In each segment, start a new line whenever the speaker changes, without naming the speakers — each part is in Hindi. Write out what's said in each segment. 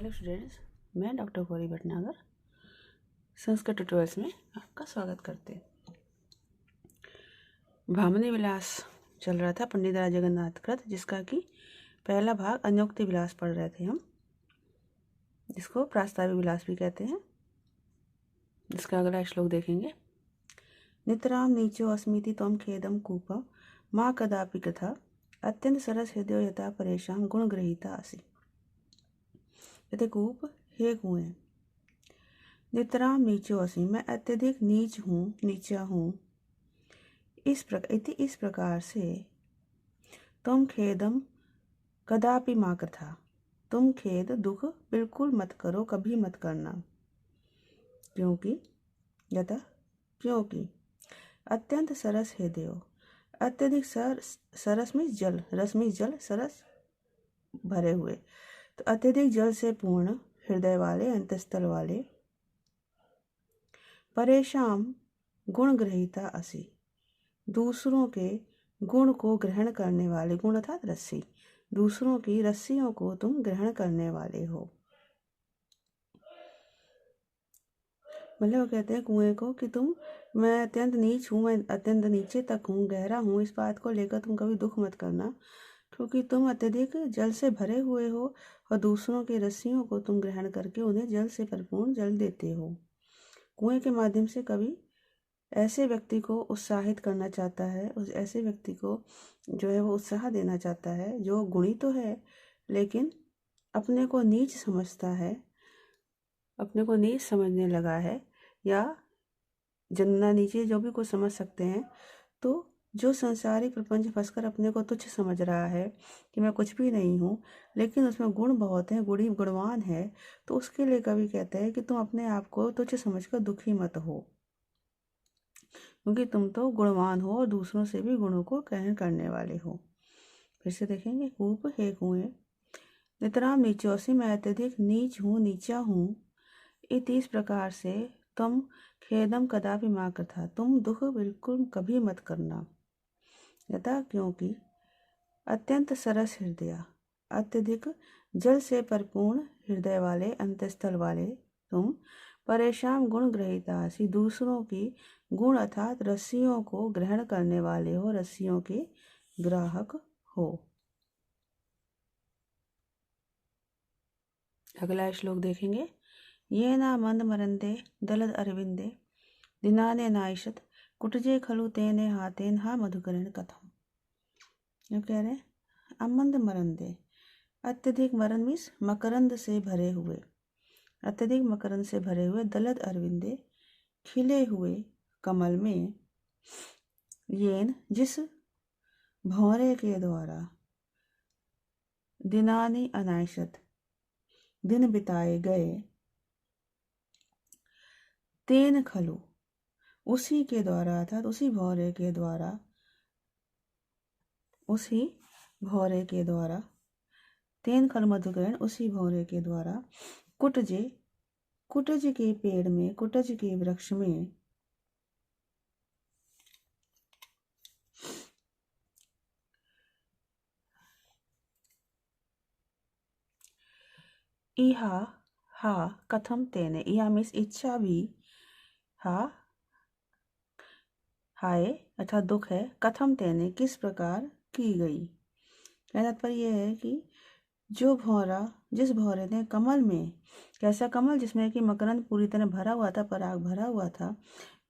हेलो स्टूडेंट्स, मैं डॉक्टर गौरी भटनागर संस्कृत ट्यूटोरियल्स में आपका स्वागत करते हैं। भामिनी विलास चल रहा था पंडित राज जगन्नाथ कृत, जिसका कि पहला भाग अन्योक्ति विलास पढ़ रहे थे हम, जिसको प्रास्ताविक विलास भी कहते हैं। जिसका अगला श्लोक देखेंगे। नितराम नीचो अस्मिति त्वं खेदम कूपम माँ कदापि कथा अत्यंत सरस हृदय यथा परेशान गुण ग्रहीता असि। यथे कूप हे कुएं। नितराम नीचो असि, मैं अत्यधिक नीच हूँ, नीचा हूँ। इस प्रकार से तुम खेदम कदापि मा कृथा, तुम खेद दुख बिल्कुल मत करो, कभी मत करना। क्योंकि अत्यंत सरस हृदय, अत्यधिक सरस में जल, रस में जल, सरस भरे हुए, तो अत्यधिक जल से पूर्ण हृदय वाले, अंतस्थल वाले, परेशान गुण ग्रहीता असि, दूसरों के गुण को ग्रहण करने वाले, गुण अर्थात रस्सी, दूसरों की रस्सियों को तुम ग्रहण करने वाले हो। मतलब वो कहते हैं कुएं को कि मैं अत्यंत नीच हूँ, मैं अत्यंत नीचे तक हूँ, गहरा हूँ। इस बात को लेकर तुम कभी दुख मत करना, क्योंकि तुम अत्यधिक जल से भरे हुए हो और दूसरों की रस्सियों को तुम ग्रहण करके उन्हें जल से परिपूर्ण जल देते हो। कुएं के माध्यम से कभी ऐसे व्यक्ति को उत्साहित करना चाहता है, उस ऐसे व्यक्ति को जो है वो उत्साह देना चाहता है, जो गुणी तो है लेकिन अपने को नीच समझता है, अपने को नीच समझने लगा है, या जन्ना नीचे जो भी कुछ समझ सकते हैं। तो जो संसारिक प्रपंच फंसकर अपने को तुच्छ समझ रहा है कि मैं कुछ भी नहीं हूँ, लेकिन उसमें गुण बहुत हैं, गुणवान है, तो उसके लिए कवि कहते हैं कि तुम अपने आप को तुच्छ समझकर दुखी मत हो, क्योंकि तुम तो गुणवान हो और दूसरों से भी गुणों को ग्रहण करने वाले हो। फिर से देखेंगे। कूप हे कुएं, नितराम नीचोसी, मैं अत्यधिक नीच हूँ, नीचा हूँ। इस प्रकार से तुम खेदम कदापि मा कृथा, तुम दुख बिल्कुल कभी मत करना। यथा क्योंकि अत्यंत सरस हृदय, अत्यधिक जल से परिपूर्ण हृदय वाले, अंतस्थल वाले तुम, परेशान गुण ग्रहीतासी, दूसरों की गुण अर्थात रस्सियों को ग्रहण करने वाले हो, रस्सियों के ग्राहक हो। अगला श्लोक देखेंगे। ये ना मंद मरंदे दलद अरविंदे दिनाने नाइशत कुटजे खलु तेने हाथेन हा मधुकरण कथम। जो कह रहे हैं अमंद मरंदे, अत्यधिक मरंद मीन्स मकरंद से भरे हुए, अत्यधिक मकरंद से भरे हुए, दलद अरविंदे खिले हुए कमल में, येन जिस भौरे के द्वारा, दिनानि अनायशत दिन बिताए गए, तेन खलु उसी के द्वारा, अर्थात उसी भौरे के द्वारा, उसी भौरे के द्वारा, तेन खल मधुकरण, उसी भौरे के द्वारा, कुटजे, कुटज के पेड़ में, कुटज के वृक्ष में, इहा हा कथम तेने, इहा मीन्स इच्छा भी, हा हाय अर्थात दुख है, कथम तेने किस प्रकार की गई। कहने तात्पर्य यह है कि जो भौरा, जिस भौरे ने कमल में, कैसा कमल जिसमें कि मकरंद पूरी तरह भरा हुआ था, पराग भरा हुआ था,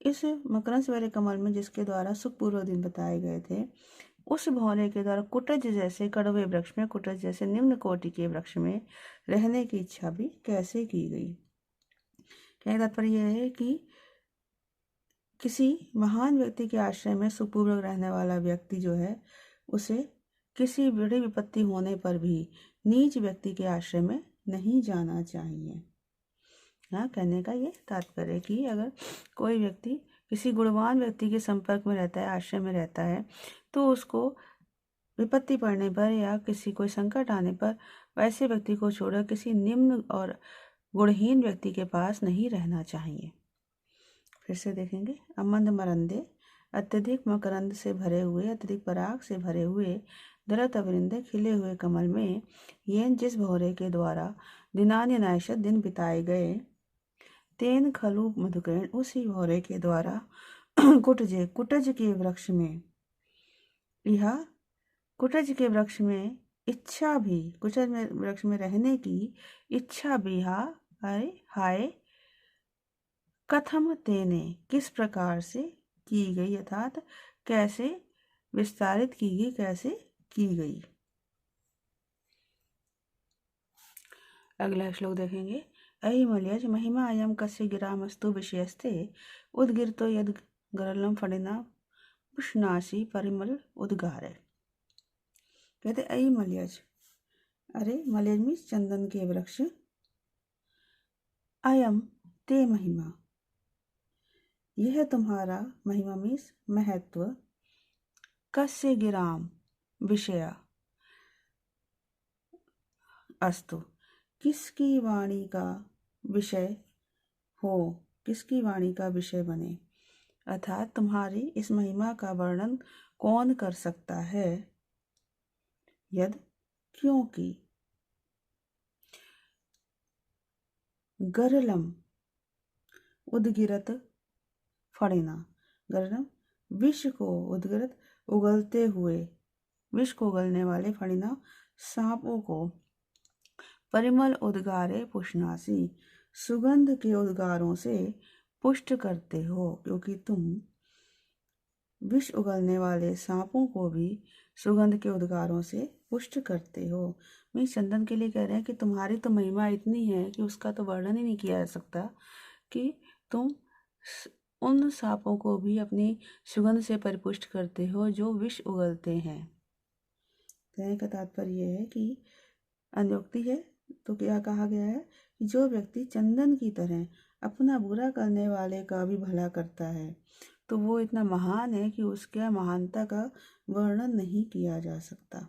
इस मकरंद से भरे कमल में जिसके द्वारा सुखपूर्वक दिन बताए गए थे, उस भौरे के द्वारा कुटज जैसे कड़वे वृक्ष में, कुटज जैसे निम्न कोटि के वृक्ष में रहने की इच्छा भी कैसे की गई। कहने का तात्पर्य यह है कि किसी महान व्यक्ति के आश्रय में सुखपूर्वक रहने वाला व्यक्ति जो है, उसे किसी बड़ी विपत्ति होने पर भी नीच व्यक्ति के आश्रय में नहीं जाना चाहिए। हाँ, कहने का ये तात्पर्य कि अगर कोई व्यक्ति किसी गुणवान व्यक्ति के संपर्क में रहता है, आश्रय में रहता है, तो उसको विपत्ति पड़ने पर या किसी कोई संकट आने पर वैसे व्यक्ति को छोड़कर किसी निम्न और गुणहीन व्यक्ति के पास नहीं रहना चाहिए। फिर से देखेंगे। अमंद मरंदे, अत्यधिक मकरंद से भरे हुए, अत्यधिक पराग से भरे हुए, दरतवृंदे खिले हुए कमल में येन जिस भौरे के द्वारा दिनानि नैशत दिन बिताए गए, तेन खलु मधुकैण उसी भौरे के द्वारा कुटजे कुटज के वृक्ष में, यह कुटज के वृक्ष में इच्छा भी, कुटज में वृक्ष में रहने की इच्छा भी हाय कथम तेने किस प्रकार से की गई, अर्थात कैसे विस्तारित की गई, कैसे की गई। अगला श्लोक देखेंगे। अहिमल्यज महिमा अयम कस्य गिरामस्तु विषयस्ते उद्गिरतो यद गरलम फणिना पुष्णासी परिमल उद्गारे। कहते अहिमल्यज, अरे मल्यज मीन्स चंदन के वृक्ष, अयम ते महिमा, यह तुम्हारा, महिमा मीन्स महत्व, कस्य गिराम विषया अस्तु, किसकी वाणी का विषय हो, किसकी वाणी का विषय बने, अर्थात तुम्हारी इस महिमा का वर्णन कौन कर सकता है। यद क्योंकि, गरलम उदगिरत फणिना, गरलम विष को, उदगिरत उगलते हुए, विष को उगलने वाले, फणिना सांपों को, परिमल उद्गारे पुष्णासी सुगंध के उद्गारों से पुष्ट करते हो, क्योंकि तुम विष उगलने वाले सांपों को भी सुगंध के उद्गारों से पुष्ट करते हो। मैं चंदन के लिए कह रहे हैं कि तुम्हारी तो महिमा इतनी है कि उसका तो वर्णन ही नहीं किया जा सकता, कि तुम उन सांपों को भी अपनी सुगंध से परिपुष्ट करते हो जो विष उगलते हैं। कहने का तात्पर्य है कि अनुक्ति है, तो क्या कहा गया है कि जो व्यक्ति चंदन की तरह अपना बुरा करने वाले का भी भला करता है, तो वो इतना महान है कि उसके महानता का वर्णन नहीं किया जा सकता।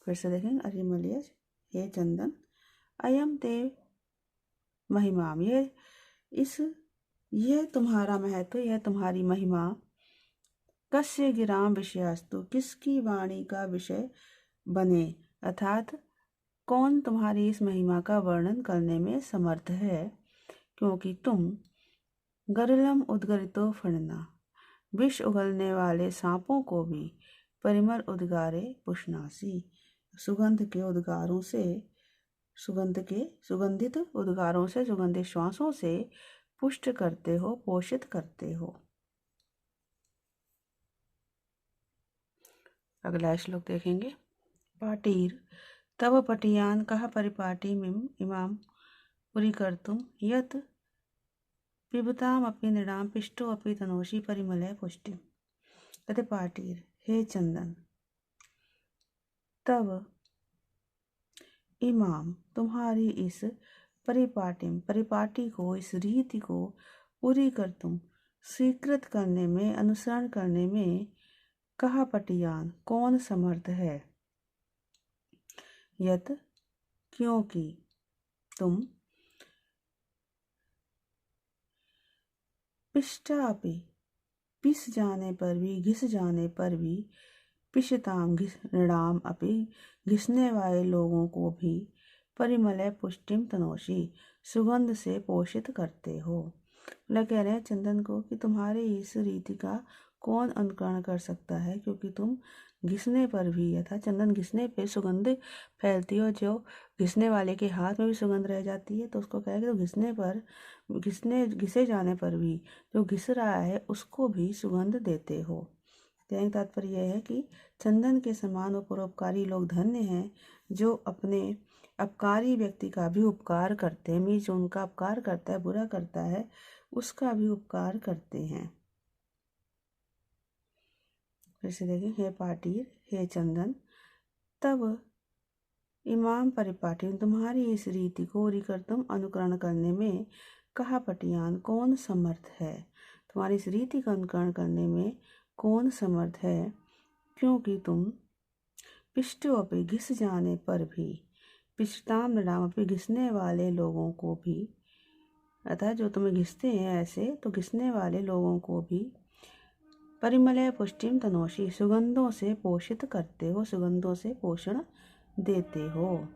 फिर से देखेंगे। अरिमल्यज, हे चंदन, अयम ते महिमाम, यह तुम्हारा महत्व, यह तुम्हारी महिमा, कस्य गिराम विषयास्तु, किसकी वाणी का विषय बने, अर्थात कौन तुम्हारी इस महिमा का वर्णन करने में समर्थ है, क्योंकि तुम गरलम उद्गरितो फणना, विष उगलने वाले सांपों को भी, परिमल उद्गारे पुष्णासी, सुगंध के उद्गारों से, सुगंधित उद्गारों से, सुगंधित श्वासों से पुष्ट करते हो, पोषित करते हो। अगला श्लोक देखेंगे। पाटीर तव पटियान कह परिपाटी इमाम पुरी कर्तुम यत पिबताम अपि नृणाम पिष्टो अपि तनोषि परिमलय पुष्टि। कहते पाटीर, हे चंदन, तव इमाम, तुम्हारी इस परिपाटी को, इस रीति को पूरी कर तुम स्वीकृत करने में, अनुसरण करने में कहा पटियान, कौन समर्थ है। यत क्योंकि तुम पिष्टापि पिस जाने पर भी, घिस जाने पर भी, पिशताम नृणाम अपि घिसने वाले लोगों को भी, परिमलय पुष्टिम तनोषि सुगंध से पोषित करते हो। मतलब कह रहे हैं चंदन को कि तुम्हारे इस रीति का कौन अनुकरण कर सकता है, क्योंकि तुम घिसने पर भी, अर्थात चंदन घिसने पे सुगंध फैलती हो, जो घिसने वाले के हाथ में भी सुगंध रह जाती है, तो उसको कहेगा तो घिसे जाने पर भी जो घिस रहा है उसको भी सुगंध देते हो। कहने का तात्पर्य यह है कि चंदन के समान और परोपकारी लोग धन्य हैं, जो अपने अपकारी व्यक्ति का भी उपकार करते हैं, मीन्स जो उनका अपकार करता है, बुरा करता है, उसका भी उपकार करते हैं। फिर से देखें। हे पाटीर, हे चंदन, तब इमाम परिपाटी, तुम्हारी इस रीति को रिकर्तम अनुकरण करने में कहा पटियान, कौन समर्थ है। तुम्हारी इस रीति का अनुकरण करने में कौन समर्थ है, क्योंकि तुम पिष्टो अपि घिस जाने पर भी, पिष्टाम नृणाम अपि घिसने वाले लोगों को भी, अर्थात जो तुम्हें घिसते हैं ऐसे, तो घिसने वाले लोगों को भी, परिमलय पुष्टिम तनोषि, सुगंधों से पोषित करते हो, सुगंधों से पोषण देते हो।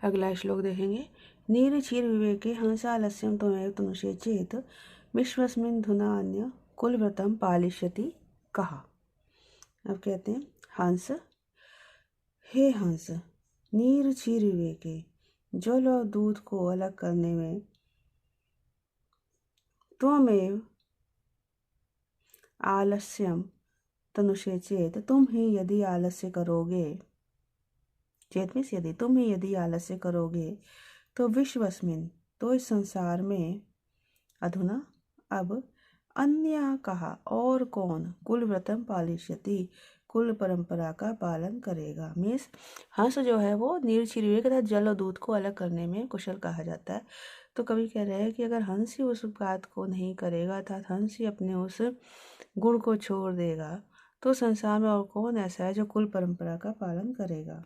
अगला श्लोक देखेंगे। नीरचीर विवेके हंसालस्यम त्वमेव तनुषे चेत विश्वस्मिन् धुनान्य कुलव्रतम पालिष्यति कहा। अब कहते हैं हंस, हे हंस, नीरचीर विवेके, जल और दूध को अलग करने में त्वमेव आलस्यम तनुषे चेत, तुम ही यदि आलस्य करोगे, चेत मीन्स यदि, तुम ही यदि आलस्य करोगे, तो विश्वस्मिन, तो इस संसार में, अधुना अब, अन्य कहा, और कौन, कुल व्रतम पालिष्यति, कुल परंपरा का पालन करेगा। मीन्स हंस जो है वो नीरचीर विवेक तथा जल और दूध को अलग करने में कुशल कहा जाता है। तो कवि कह रहे हैं कि अगर हंस ही उस बात को नहीं करेगा, अर्थात हंस ही अपने उस गुण को छोड़ देगा, तो संसार में और कौन ऐसा है जो कुल परंपरा का पालन करेगा।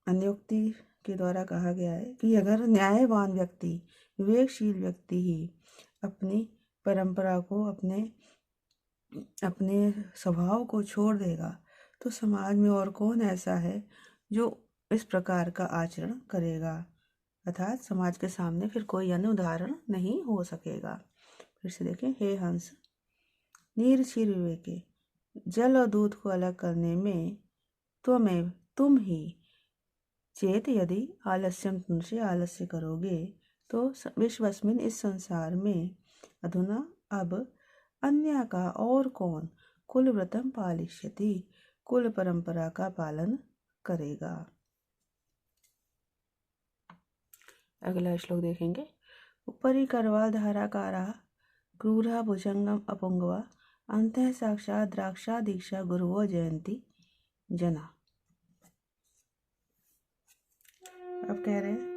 अन्योक्ति के द्वारा कहा गया है कि अगर न्यायवान व्यक्ति, विवेकशील व्यक्ति ही अपनी परंपरा को, अपने स्वभाव को छोड़ देगा, तो समाज में और कौन ऐसा है जो इस प्रकार का आचरण करेगा, अर्थात समाज के सामने फिर कोई अन्य उदाहरण नहीं हो सकेगा। फिर से देखें, हे हंस, नीरचीर विवेके, जल और दूध को अलग करने में त्वमेव, तुम ही, चेत यदि, आलस्यम, तुमसे आलस्य करोगे, तो विश्वस्मिन, इस संसार में, अधुना अब, अन्य का, और कौन, कुल व्रतम पालिष्यति, कुल परंपरा का पालन करेगा। अगला श्लोक देखेंगे। उपरि करवाल धाराकारा क्रूरा भुजंगम अपुंगवा अंतः साक्षात द्राक्षा दीक्षा गुरुवो जयंती जना। अब कह रहे हैं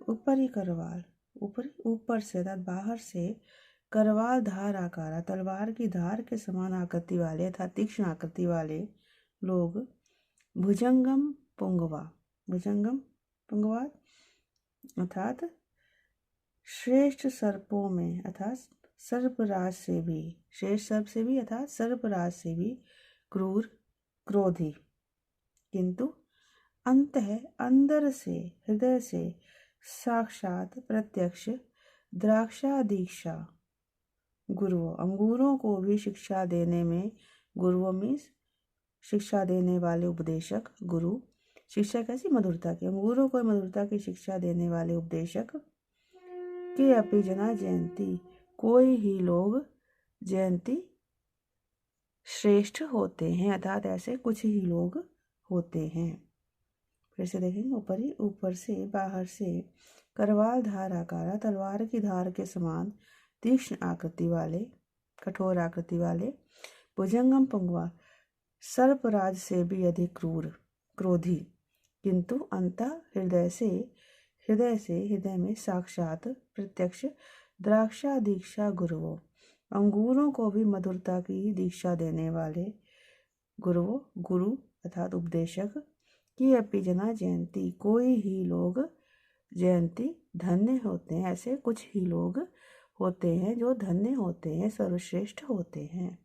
ऊपरी करवाल, ऊपर से अर्थात बाहर से, करवाल धार आकारा, तलवार की धार के समान आकृति वाले अर्थात तीक्ष्ण आकृति वाले लोग, भुजंगम पुंगवा, भुजंगम पुंगवा अर्थात श्रेष्ठ सर्पों में, अर्थात सर्पराज से भी, श्रेष्ठ सर्प से भी अर्थात सर्पराज से भी क्रूर, क्रोधी, किंतु अंदर से, हृदय से, साक्षात प्रत्यक्ष, द्राक्षा दीक्षा गुरुओं, अंगूरों को भी शिक्षा देने में, गुरुओं मीन्स शिक्षा देने वाले उपदेशक, गुरु, शिक्षा कैसी, मधुरता की, अंगूरों को मधुरता की शिक्षा देने वाले उपदेशक के अपि जना जयंती, कोई ही लोग जयंती श्रेष्ठ होते हैं, अर्थात ऐसे कुछ ही लोग होते हैं। फिर से देखेंगे, ऊपर से, बाहर से, करवाल धार आकारा, तलवार की धार के समान तीक्ष्ण आकृति वाले, कठोर आकृति वाले, भुजंगम पुंगवा, सर्पराज से भी अधिक क्रूर, क्रोधी, किंतु अंतः हृदय में साक्षात प्रत्यक्ष, द्राक्षा दीक्षा गुरुओं, अंगूरों को भी मधुरता की दीक्षा देने वाले गुरुओं, गुरु अर्थात उपदेशक, की अपि जना जयंती, कोई ही लोग जयंती धन्य होते हैं, ऐसे कुछ ही लोग होते हैं जो धन्य होते हैं, सर्वश्रेष्ठ होते हैं।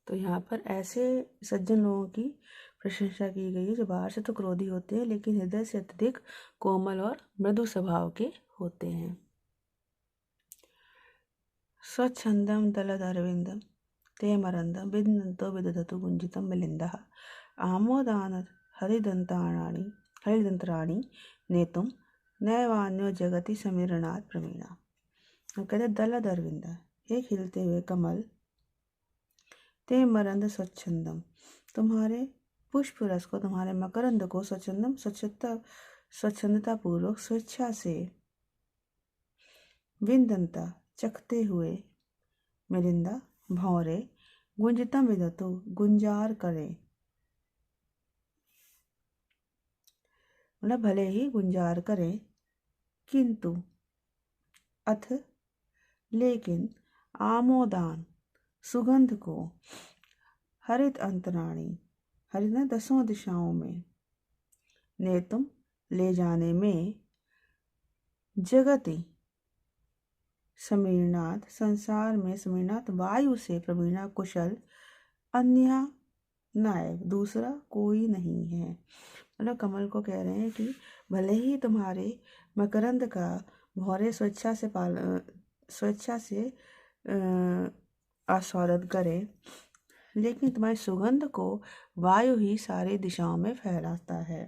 तो यहाँ पर ऐसे सज्जन लोगों की प्रशंसा की गई है जो बाहर से तो क्रोधी होते हैं लेकिन हृदय से अत्यधिक कोमल और मृदु स्वभाव के होते हैं। स्वच्छंदम दलदरविंदम ते मरंदम विदनतो विदधतु गुंजितम मिलिंदः आमोदान हरिदंतराणी नेतुम नैवान्यो जगति समीरणात् प्रवीणा। कहते दलदरविंद, हे खिलते हुए कमल, ते मरंद स्वच्छंदम, तुम्हारे पुष्प रस को, तुम्हारे मकरंद को, स्वच्छंदम स्वच्छंदता पूर्वक, स्वेच्छा से, विंदंता चखते हुए, मिलिंदा भौरे, गुंजतम विदतु गुंजार करे, मतलब भले ही गुंजार करे, किंतु अथ लेकिन, आमोदान सुगंध को, हरित अंतराणी, हरित दसों दिशाओं में, नेतुम ले जाने में जगति समीरनाथ संसार में समीरनाथ वायु से प्रवीणा कुशल अन्य नायक दूसरा कोई नहीं है। मतलब कमल को कह रहे हैं कि भले ही तुम्हारे मकरंद का भौरे स्वेच्छा से आस्वादन करे, लेकिन तुम्हारी सुगंध को वायु ही सारी दिशाओं में फैलाता है।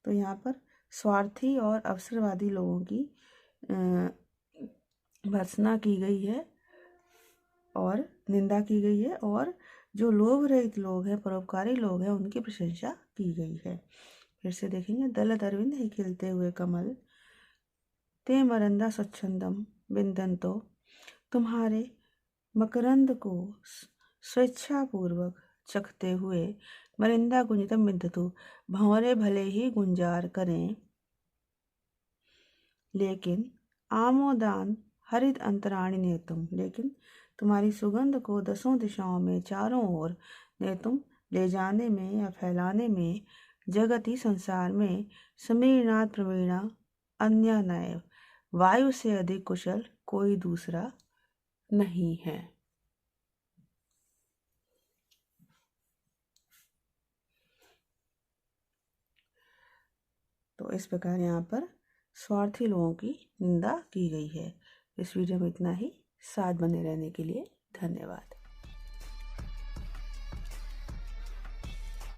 तो यहाँ पर स्वार्थी और अवसरवादी लोगों की भर्त्सना की गई है और निंदा की गई है, और जो लोभ रहित लोग हैं, परोपकारी लोग हैं, उनकी प्रशंसा की गई है। फिर से देखेंगे, दलत अरविंद ही खिलते हुए कमल ते मरंदा स्वच्छंदम बिंदंतो, तुम्हारे मकरंद को स्वेच्छापूर्वक चखते हुए मरिंदा गुंजतम बिंदतु, भंवरे भले ही गुंजार करें, लेकिन आमोदान हरित अंतराणी नेतुम, लेकिन तुम्हारी सुगंध को दसों दिशाओं में चारों ओर नेतुम ले जाने में या फैलाने में जगती संसार में समीरनाथ प्रवीणा अन्य नैव, वायु से अधिक कुशल कोई दूसरा नहीं है। तो इस प्रकार यहाँ पर स्वार्थी लोगों की निंदा की गई है। इस वीडियो में इतना ही। साथ बने रहने के लिए धन्यवाद।